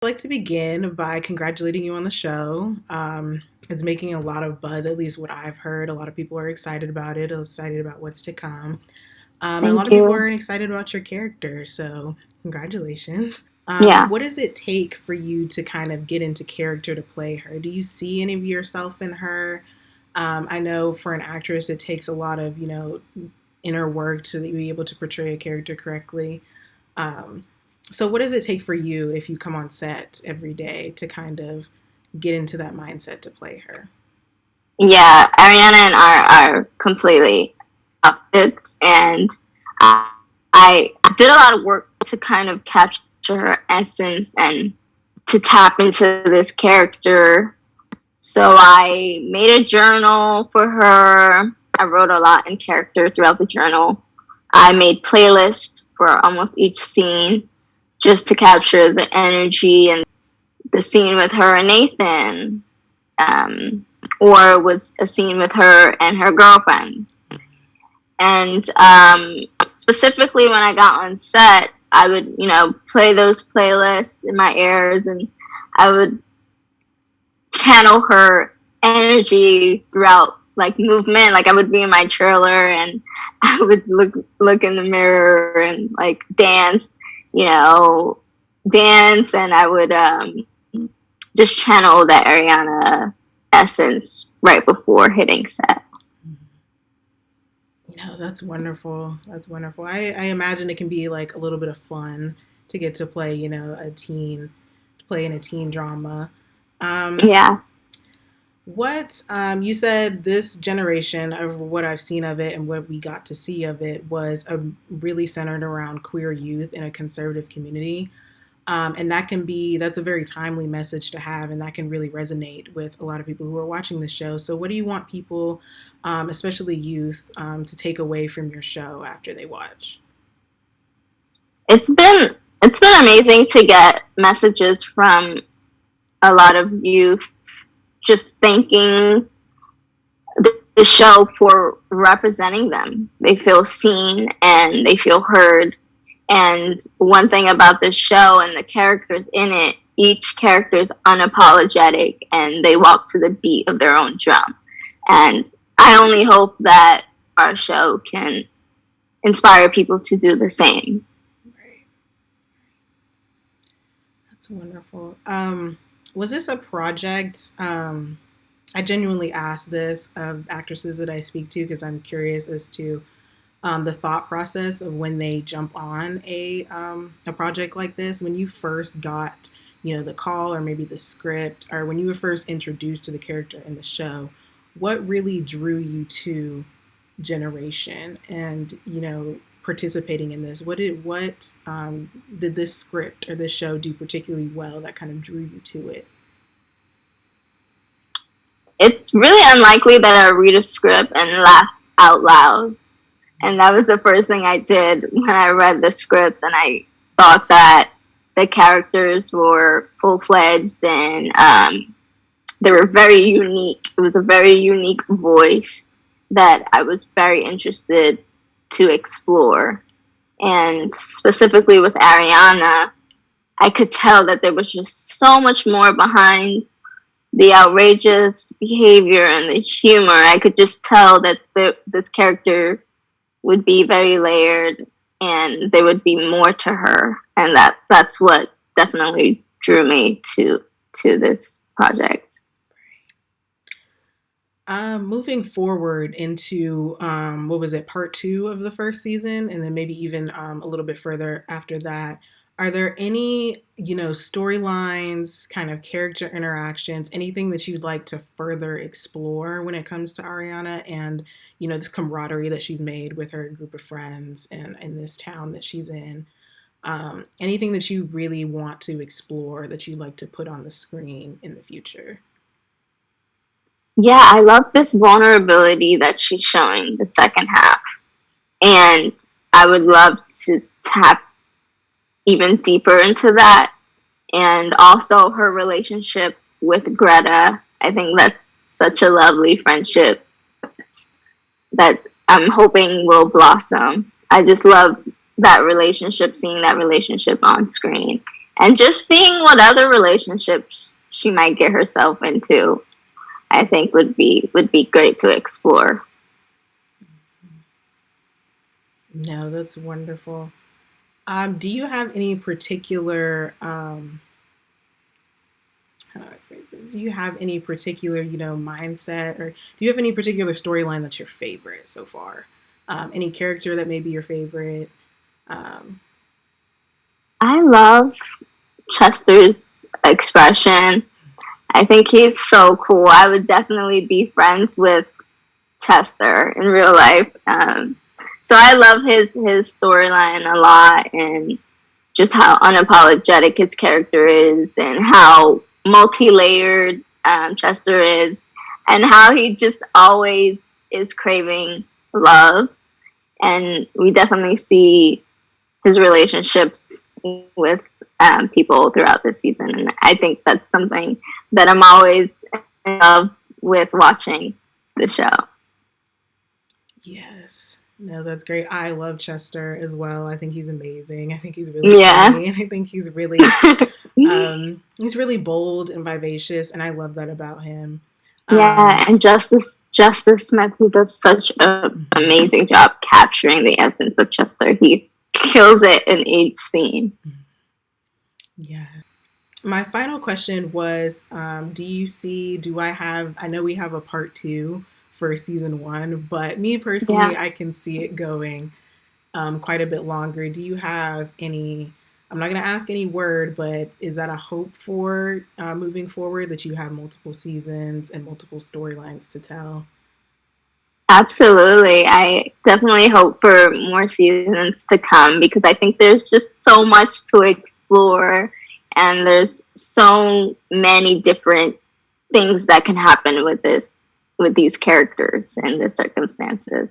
I'd like to begin by congratulating you on the show. It's making a lot of buzz, at least what I've heard. A lot of people are excited about it, excited about what's to come. And a lot Thank of people you. are excited about your character, so congratulations. Yeah. What does it take for you to kind of get into character to play her? Do you see any of yourself in her? I know for an actress, it takes a lot of, inner work to be able to portray a character correctly. Um, so, what does it take for you if you come on set every day to kind of get into that mindset to play her? Yeah, Ariana and I are completely opposites, and I, I did a lot of work to kind of capture her essence and to tap into this character. So I made a journal for her. I wrote a lot in character throughout the journal. I made playlists for almost each scene just to capture the energy and the scene with her and Nathan. Or was a scene with her and her girlfriend. And specifically when I got on set, I would, play those playlists in my ears and I would channel her energy throughout like movement. Like I would be in my trailer and I would look in the mirror and like you know, dance and I would just channel that Ariana essence right before hitting set. No, that's wonderful. That's wonderful. I imagine it can be like a little bit of fun to get to play, to play in a teen drama. Um, Yeah. what you said this generation of what I've seen of it and what we got to see of it was really centered around queer youth in a conservative community. And that's a very timely message to have, and that can really resonate with a lot of people who are watching the show. So, what do you want people, especially youth, to take away from your show after they watch? It's been amazing to get messages from a lot of youth just thanking the show for representing them. They feel seen and they feel heard. And one thing about this show and the characters in it, each character is unapologetic and they walk to the beat of their own drum. And I only hope that our show can inspire people to do the same. Right. That's wonderful. Was this a project? I genuinely ask this of actresses that I speak to because I'm curious as to the thought process of when they jump on a project like this. When you first got, the call or maybe the script, or when you were first introduced to the character in the show, what really drew you to Generation and participating in this? Did this script or this show do particularly well that kind of drew you to it? It's really unlikely that I read a script and laugh out loud. And that was the first thing I did when I read the script, and I thought that the characters were full fledged and they were very unique. It was a very unique voice that I was very interested to explore. And specifically with Ariana, I could tell that there was just so much more behind the outrageous behavior and the humor. I could just tell that this character would be very layered and there would be more to her, and that's what definitely drew me to this project. Moving forward into what was it, part two of the first season, and then maybe even a little bit further after that. Are there any, storylines, kind of character interactions, anything that you'd like to further explore when it comes to Ariana and, this camaraderie that she's made with her group of friends and in this town that she's in? Anything that you really want to explore that you'd like to put on the screen in the future? Yeah, I love this vulnerability that she's showing the second half, and I would love to tap even deeper into that, and also her relationship with Greta. I think that's such a lovely friendship that I'm hoping will blossom. I just love that relationship, seeing that relationship on screen. and just seeing what other relationships she might get herself into, I think would be great to explore. No, that's wonderful. Do you have any particular how do I phrase it? Do you have any particular, mindset, or do you have any particular storyline that's your favorite so far? Any character that may be your favorite? Um, I love Chester's expression. I think he's so cool. I would definitely be friends with Chester in real life. So I love his storyline a lot, and just how unapologetic his character is, and how multi-layered Chester is, and how he just always is craving love. And we definitely see his relationships with people throughout the season, and I think that's something that I'm always in love with watching the show. yes. No, that's great. I love Chester as well. I think he's amazing. I think he's really Yeah. funny, and I think he's really bold and vivacious, and I love that about him. Yeah, Um, and Justice Smith, he does such an mhm, amazing job capturing the essence of Chester. He kills it in each scene. yeah. My final question was, I know we have a part two for season one, but me Yeah, personally, I can see it going quite a bit longer. Do you have I'm not going to ask any word, but is that a hope for moving forward, that you have multiple seasons and multiple storylines to tell? absolutely. I definitely hope for more seasons to come because I think there's just so much to explore, and there's so many different things that can happen with these characters and the circumstances.